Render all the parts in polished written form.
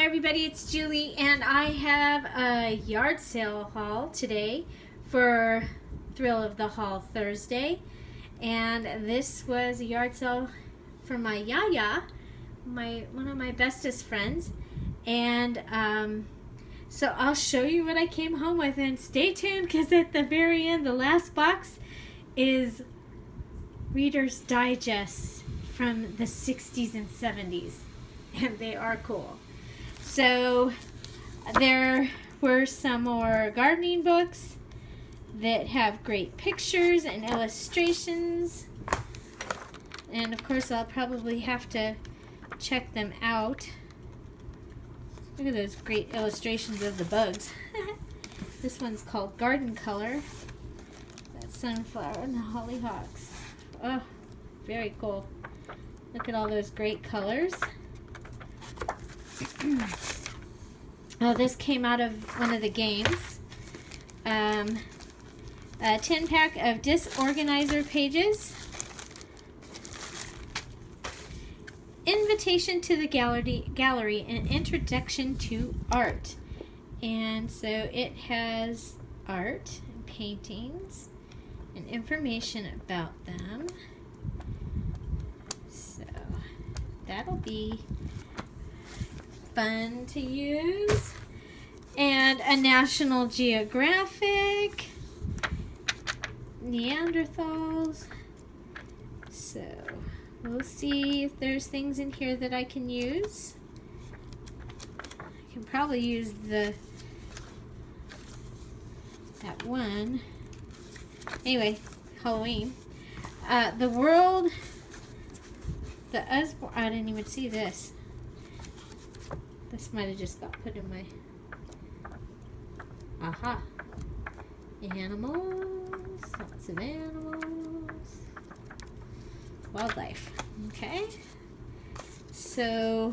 everybody, it's Julie, and I have a yard sale haul today for Thrill of the Haul Thursday. And this was a yard sale for my Yaya, one of my bestest friends. And so I'll show you what I came home with, and stay tuned because at the very end, the last box is Reader's Digest from the 60s and 70s, and they are cool. So there were some more gardening books that have great pictures and illustrations, and of course I'll probably have to check them out. Look at those great illustrations of the bugs. This one's called Garden Color. That's sunflower and the hollyhocks. Oh, very cool. Look at all those great colors. Oh, this came out of one of the games. A 10-pack of disorganizer pages. Invitation to the gallery, an introduction to art. And so it has art and paintings and information about them. So that'll be fun to use. And a National Geographic, Neanderthals. So we'll see if there's things in here that I can use. I can probably use that one. Anyway, Halloween. The world, I didn't even see this. This might have just got put in my, aha. Animals, lots of animals. Wildlife. Okay. So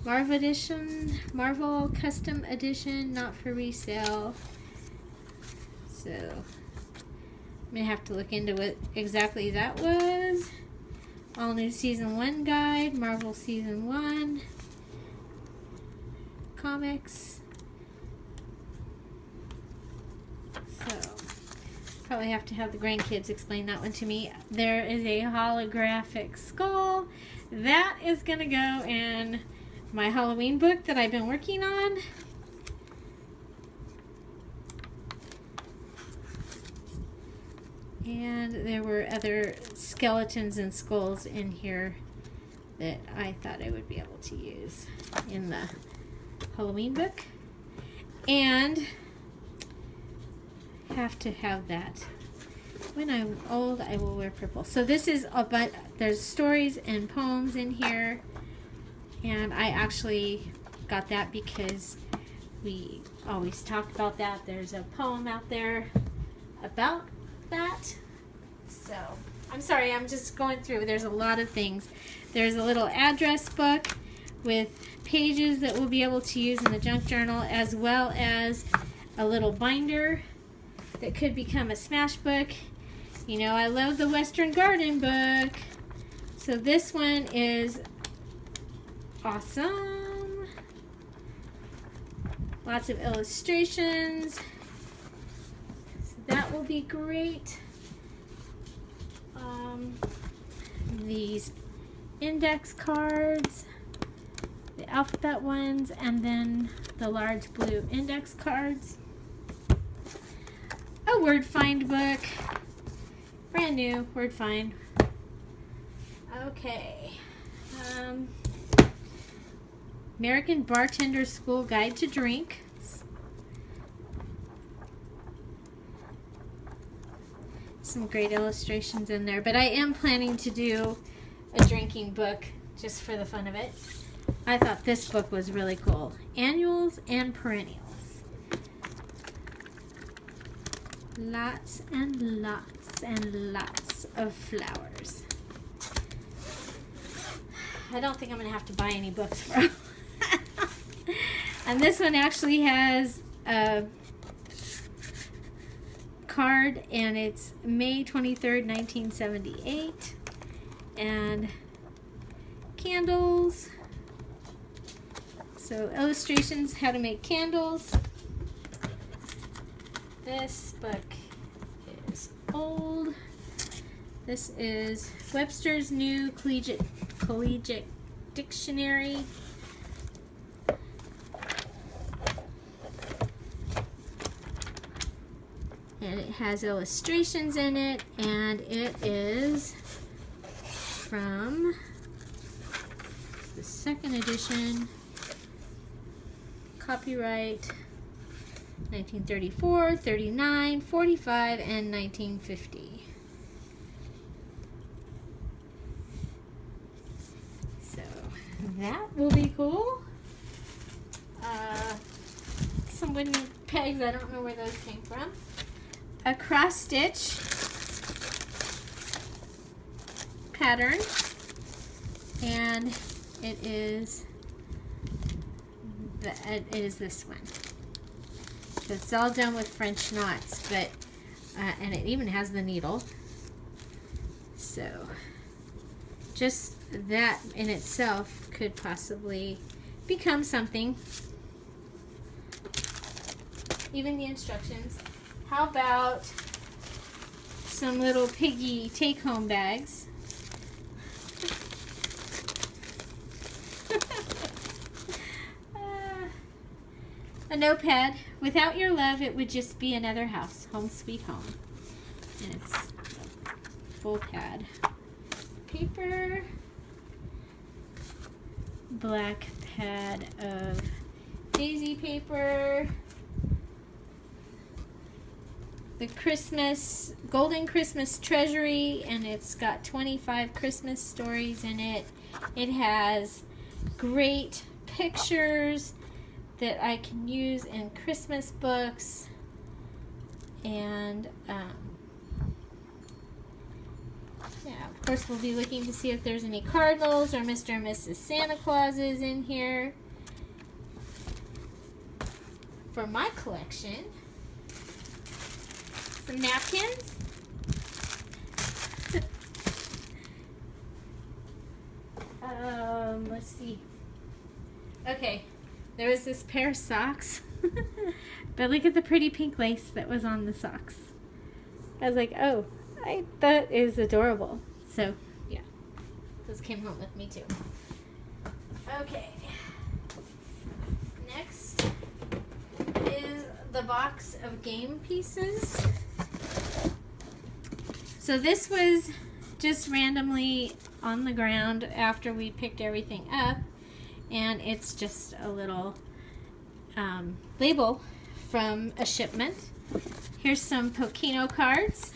Marvel Edition, Marvel Custom Edition, not for resale. So I'm gonna have to look into what exactly that was. All new Season 1 guide, Marvel Season 1 comics. So probably have to have the grandkids explain that one to me. There is a holographic skull. That is going to go in my Halloween book that I've been working on. And there were other skeletons and skulls in here that I thought I would be able to use in the Halloween book. And have to have that. When I'm old, I will wear purple. So this is there's stories and poems in here, and I actually got that because we always talk about that. There's a poem out there about that. So I'm sorry, I'm just going through. There's a lot of things. There's a little address book with pages that we'll be able to use in the junk journal, as well as a little binder that could become a smash book. You know, I love the Western Garden book. So this one is awesome. Lots of illustrations. So that will be great. These index cards, the alphabet ones, and then the large blue index cards. A word find book, brand new word find. Okay, American Bartender School Guide to Drink. Some great illustrations in there, but I am planning to do a drinking book just for the fun of it. I thought this book was really cool. Annuals and Perennials. Lots and lots and lots of flowers. I don't think I'm going to have to buy any books for them. And this one actually has a card, and it's May 23rd, 1978. And candles. So illustrations, how to make candles. This book is old. This is Webster's New Collegiate Dictionary. And it has illustrations in it, and it is from the second edition, copyright 1934, 39, 45, and 1950. So that will be cool. Some wooden pegs, I don't know where those came from. A cross stitch pattern, and it is this one. So it's all done with French knots, but and it even has the needle. So just that in itself could possibly become something. Even the instructions. How about some little piggy take-home bags? A notepad. Without your love, it would just be another house. Home sweet home. And it's full pad. Paper. Black pad of daisy paper. The Golden Christmas Treasury, and it's got 25 Christmas stories in it. It has great pictures that I can use in Christmas books, and yeah, of course we'll be looking to see if there's any cardinals or Mr. and Mrs. Santa Clauses in here. For my collection, some napkins. Let's see. Okay, there was this pair of socks. But look at the pretty pink lace that was on the socks. I was like, oh, that is adorable. So, yeah, those came home with me too. Okay. Next is the box of game pieces. So this was just randomly on the ground after we picked everything up, and it's just a little label from a shipment. Here's some Pokino cards,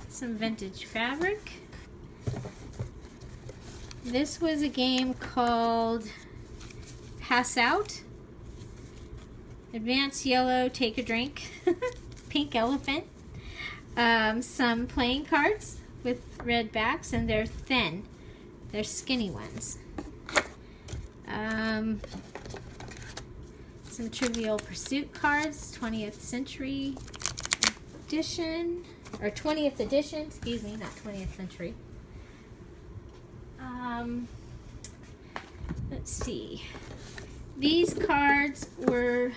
some vintage fabric. This was a game called Pass Out. Advanced yellow, take a drink. Pink elephant. Some playing cards with red backs, and they're thin. They're skinny ones. Some Trivial Pursuit cards, 20th century edition, or 20th edition, excuse me, not 20th century. Let's see. These cards were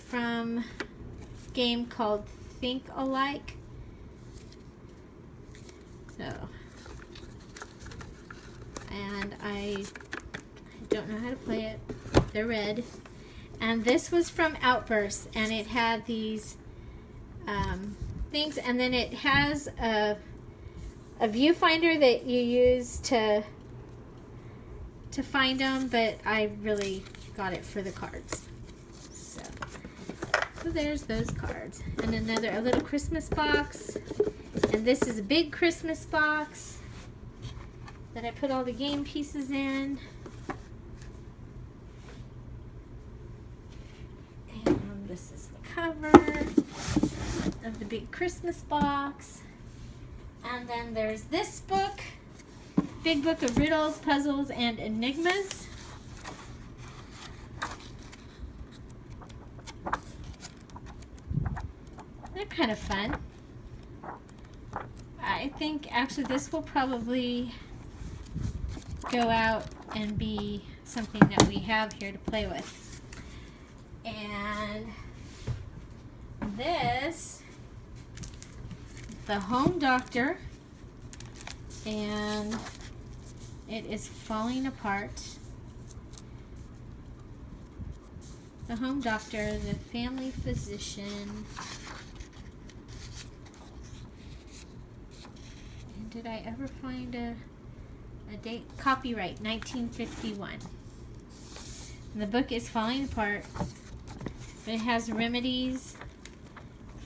from a game called Think Alike. So, and I don't know how to play it. They're red. And this was from Outburst, and it had these things, and then it has a viewfinder that you use to find them, but I really got it for the cards. So there's those cards. And a little Christmas box. And this is a big Christmas box that I put all the game pieces in. And this is the cover of the big Christmas box. And then there's this book. Big book of riddles, puzzles, and enigmas. They're kind of fun. I think actually this will probably go out and be something that we have here to play with. And this, the Home Doctor, and it is falling apart. The Home Doctor, the Family Physician. And did I ever find a date? Copyright 1951. And the book is falling apart. It has remedies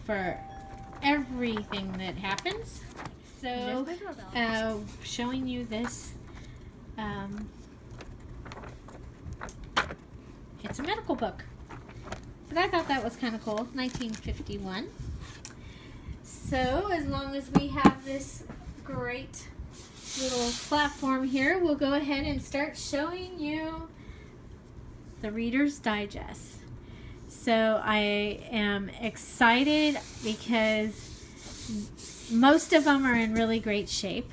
for everything that happens. So, showing you this. It's a medical book. But I thought that was kind of cool. 1951. So, as long as we have this great little platform here, we'll go ahead and start showing you the Reader's Digest. So I am excited because most of them are in really great shape.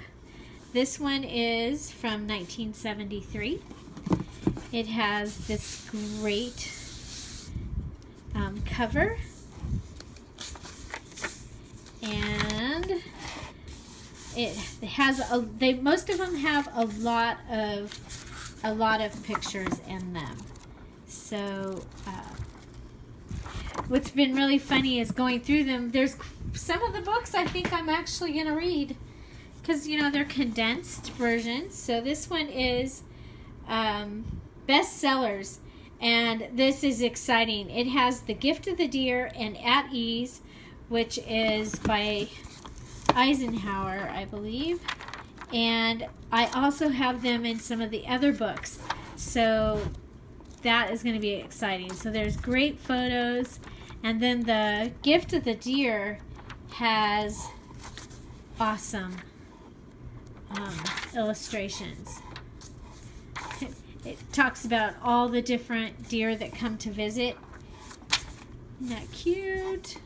This one is from 1973. It has this great cover, and it has most of them have a lot of pictures in them. So what's been really funny is going through them. There's some of the books I think I'm actually going to read because, you know, they're condensed versions. So this one is bestsellers, and this is exciting. It has The Gift of the Deer and At Ease, which is by Eisenhower, I believe. And I also have them in some of the other books. So that is going to be exciting. So there's great photos. And then The Gift of the Deer has awesome illustrations. It talks about all the different deer that come to visit. Isn't that cute?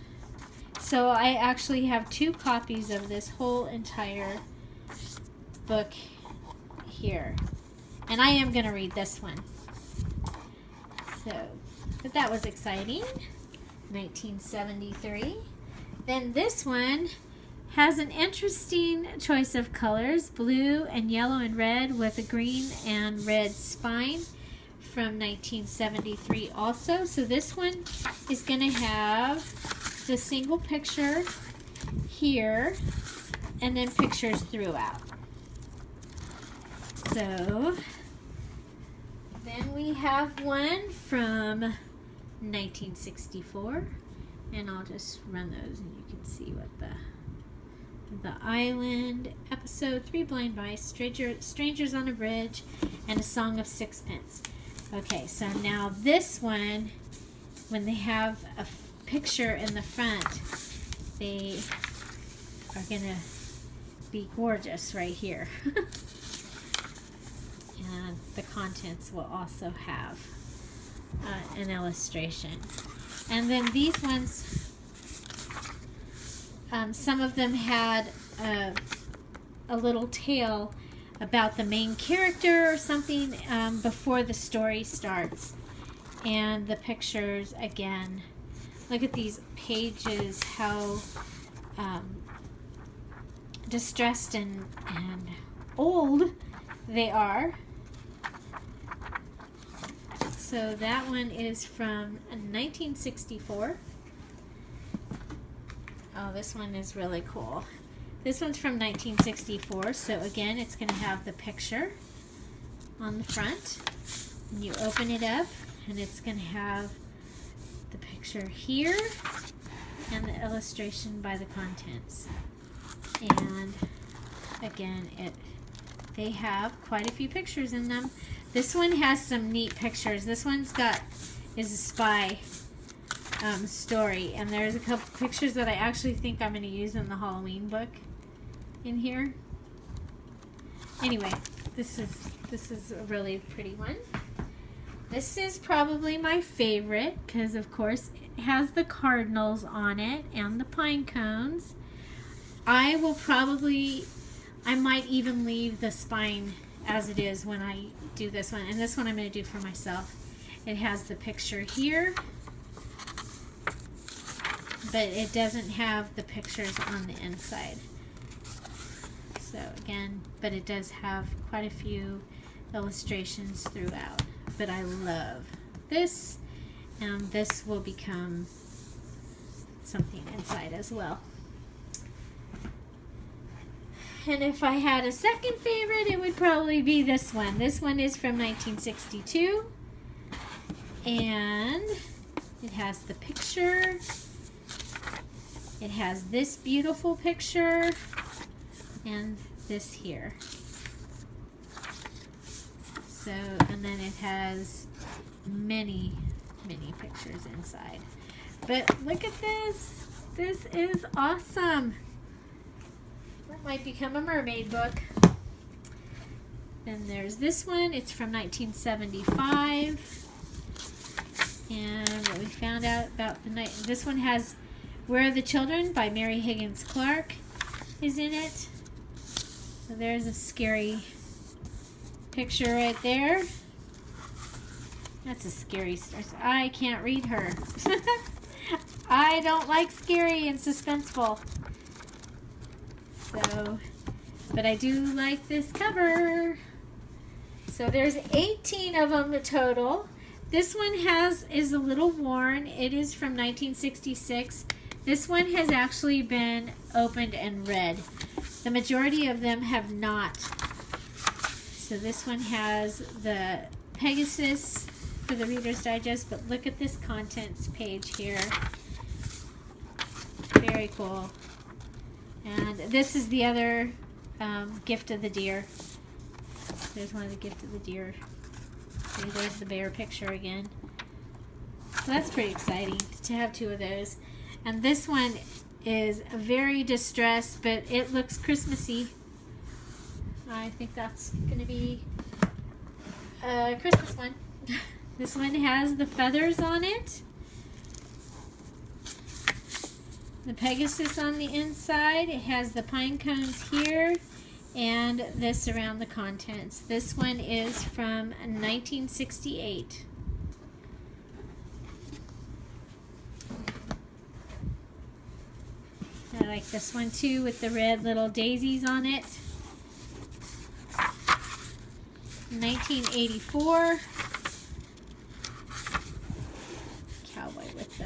So I actually have 2 copies of this whole entire book here. And I am going to read this one. So, but that was exciting. 1973. Then this one has an interesting choice of colors, blue and yellow and red with a green and red spine, from 1973 also. So this one is going to have the single picture here and then pictures throughout. So then we have one from 1964, and I'll just run those and you can see what the Island, Episode 3, Blind Mice, Strangers on a Bridge, and A Song of Sixpence. Okay, so now this one, when they have a picture in the front, they are going to be gorgeous right here. And the contents will also have an illustration. And then these ones, some of them had a little tale about the main character or something before the story starts. And the pictures, again, look at these pages, how distressed and old they are. So that one is from 1964. Oh, this one is really cool. This one's from 1964. So again, it's going to have the picture on the front. And you open it up, and it's going to have the picture here and the illustration by the contents. And again, they have quite a few pictures in them. This one has some neat pictures. This one's is a spy story, and there's a couple pictures that I actually think I'm going to use in the Halloween book in here. Anyway, this is a really pretty one. This is probably my favorite because, of course, it has the cardinals on it and the pine cones. I might even leave the spine as it is when I do this one. And this one I'm going to do for myself. It has the picture here, but it doesn't have the pictures on the inside. So again, but it does have quite a few illustrations throughout. But I love this, and this will become something inside as well. And if I had a second favorite, it would probably be this one. This one is from 1962, and it has the picture. It has this beautiful picture and this here. So, and then it has many, many pictures inside. But look at this. This is awesome. That might become a mermaid book. Then there's this one. It's from 1975. And what we found out about the night. This one has Where Are the Children by Mary Higgins Clark is in it. So there's a scary picture right there. That's a scary story. I can't read her. I don't like scary and suspenseful. So, but I do like this cover. So there's 18 of them total. This one is a little worn. It is from 1966. This one has actually been opened and read. The majority of them have not. So this one has the Pegasus for the Reader's Digest, but look at this contents page here. Very cool. And this is the other Gift of the Deer. There's one of the Gift of the Deer. See, there's the bear picture again. So that's pretty exciting to have two of those. And this one is very distressed, but it looks Christmassy. I think that's going to be a Christmas one. This one has the feathers on it. The Pegasus on the inside. It has the pine cones here and this around the contents. This one is from 1968. I like this one too with the red little daisies on it. 1984. Cowboy with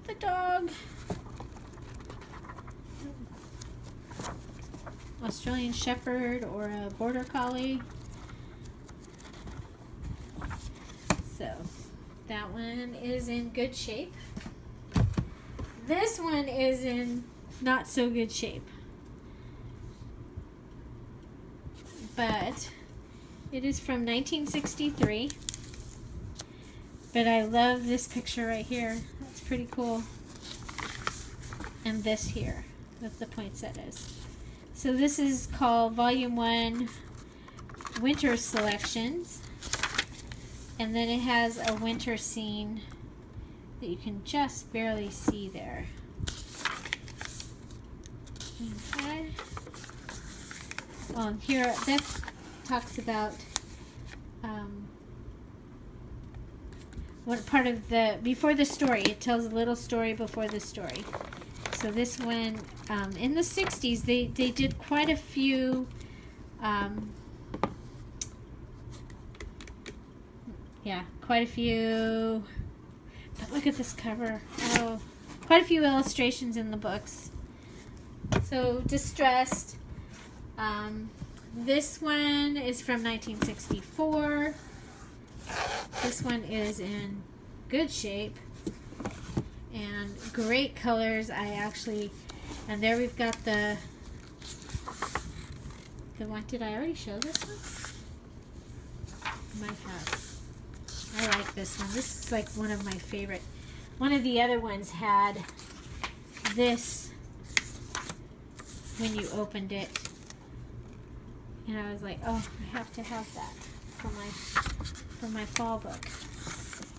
the dog. Australian Shepherd or a Border Collie. So that one is in good shape. This one is in not so good shape. But it is from 1963. But I love this picture right here. That's pretty cool. And this here with the poinsettias. So this is called Volume 1 Winter Selections. And then it has a winter scene that you can just barely see there. Okay. Well, here this talks about what part of the before the story. It tells a little story before the story. So this one in the 60s they did quite a few quite a few. But look at this cover. Oh, quite a few illustrations in the books. So distressed. This one is from 1964. This one is in good shape and great colors. And there we've got the one. Did I already show this one? Might have. I like this one. This is like one of my favorite. One of the other ones had this when you opened it. And I was like, oh, I have to have that for my fall book.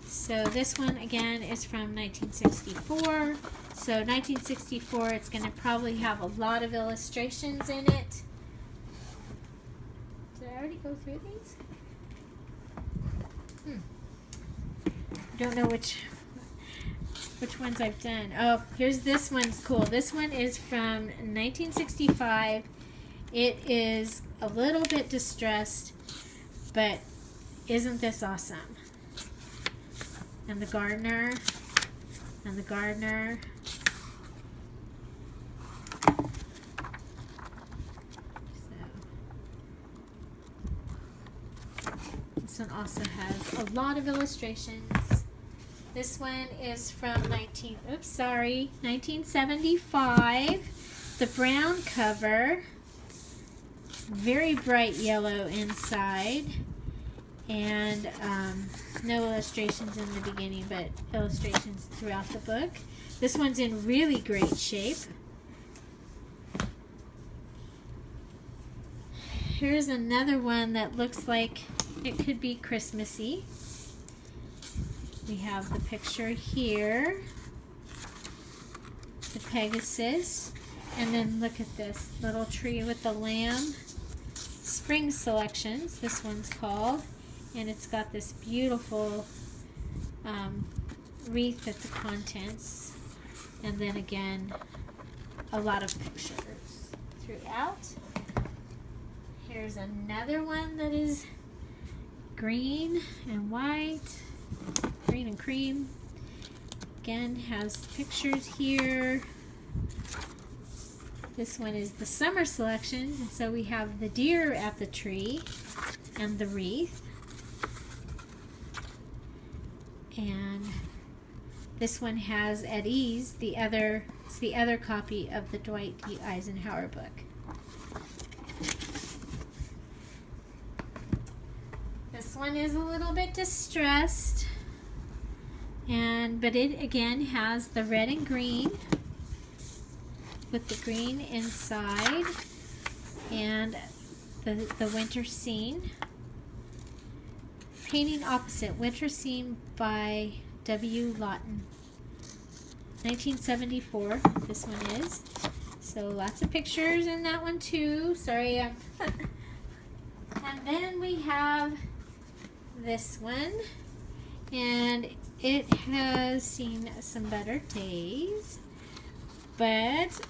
So this one again is from 1964. So 1964, it's going to probably have a lot of illustrations in it. I go through these? I don't know which ones I've done. Oh, here's this one's cool. This one is from 1965. It is a little bit distressed, but isn't this awesome? And the gardener, and the gardener. This one also has a lot of illustrations. This one is from 1975. The brown cover, very bright yellow inside, and no illustrations in the beginning, but illustrations throughout the book. This one's in really great shape. Here's another one that looks like it could be Christmassy. We have the picture here, the Pegasus, and then look at this little tree with the lamb. Spring Selections, this one's called, and it's got this beautiful wreath at the contents, and then again a lot of pictures throughout. Here's another one that is green and white, green and cream. Again, has pictures here. This one is the summer selection, and so we have the deer at the tree and the wreath. And this one has At Ease, it's the other copy of the Dwight D. Eisenhower book. This one is a little bit distressed, but it again has the red and green with the green inside, and the winter scene. Painting Opposite, Winter Scene by W. Lawton. 1974, this one is. So lots of pictures in that one too. Sorry. And then we have this one, and it has seen some better days, but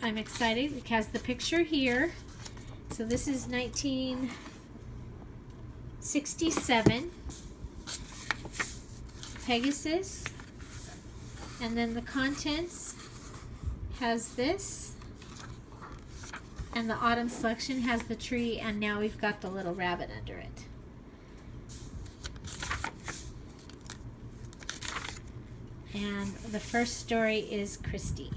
I'm excited. It has the picture here. So this is 1967, Pegasus, and then the contents has this, and the autumn selection has the tree, and now we've got the little rabbit under it. And the first story is Christy.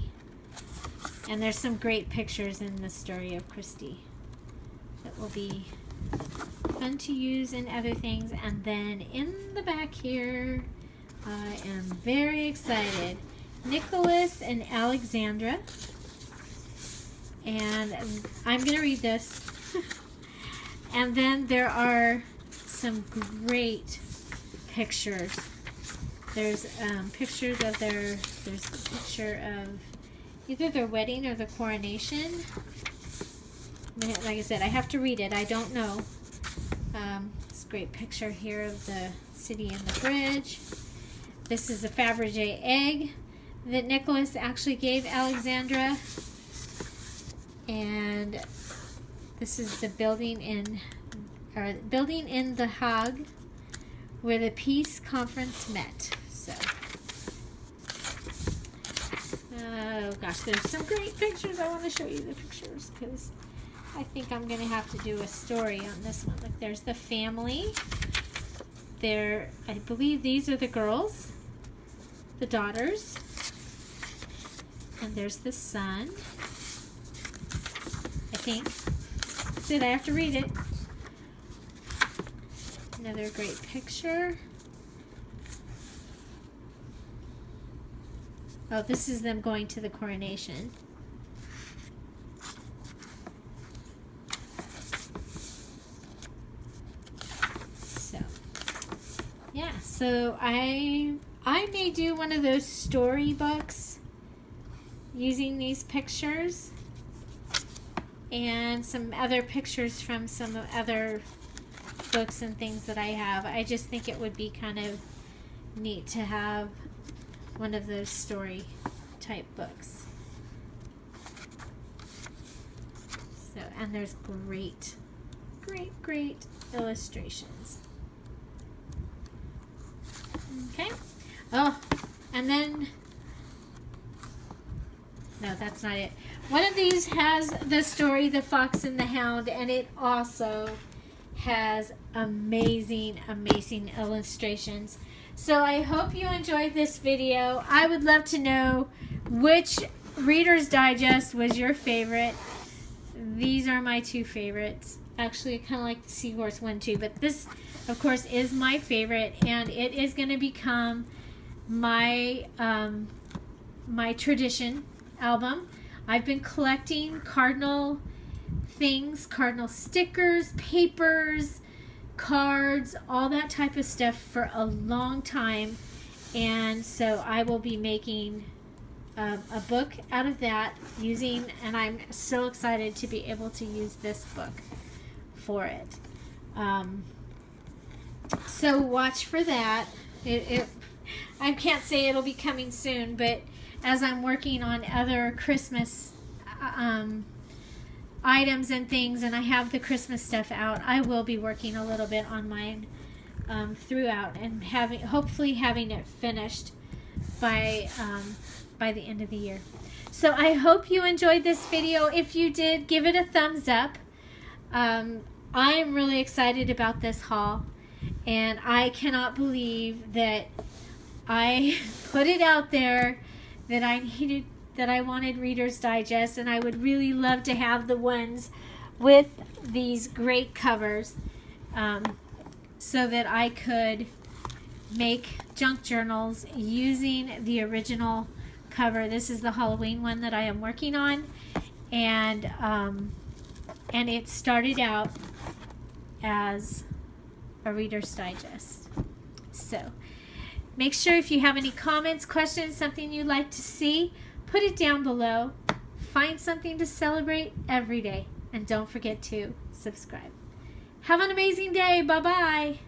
And there's some great pictures in the story of Christy that will be fun to use in other things. And then in the back here, I am very excited. Nicholas and Alexandra. And I'm going to read this. And then there are some great pictures. There's pictures of there's a picture of either their wedding or the coronation. Like I said, I have to read it. I don't know. This great picture here of the city and the bridge. This is a Fabergé egg that Nicholas actually gave Alexandra. And this is the building in The Hague, where the peace conference met. So, oh gosh, there's some great pictures. I want to show you the pictures because I think I'm going to have to do a story on this one. Look, there's the family. I believe these are the girls, the daughters. And there's the son, I think. That's it, I have to read it. Another great picture. Oh, this is them going to the coronation. So, yeah, so I may do one of those storybooks using these pictures and some other pictures from some other books and things that I have. I just think it would be kind of neat to have one of those story type books. So, and there's great illustrations. Okay. Oh, and then, no, that's not it. One of these has the story, The Fox and the Hound, and it also has amazing illustrations. So I hope you enjoyed this video. I would love to know which Reader's Digest was your favorite. These are my two favorites. Actually, I kind of like the Seahorse one too, but this, of course, is my favorite, and it is going to become my my tradition album. I've been collecting Cardinal things, Cardinal stickers, papers, cards, all that type of stuff for a long time, and so I will be making a book out of that using, and I'm so excited to be able to use this book for it. So watch for that. I can't say it'll be coming soon, but as I'm working on other Christmas items and things, and I have the Christmas stuff out, I will be working a little bit on mine throughout, and hopefully having it finished by the end of the year. So I hope you enjoyed this video. If you did, give it a thumbs up. I am really excited about this haul, and I cannot believe that I put it out there that I wanted Reader's Digest, and I would really love to have the ones with these great covers, so that I could make junk journals using the original cover. This is the Halloween one that I am working on, and it started out as a Reader's Digest. So make sure, if you have any comments, questions, something you'd like to see, put it down below. Find something to celebrate every day, and don't forget to subscribe. Have an amazing day. Bye-bye.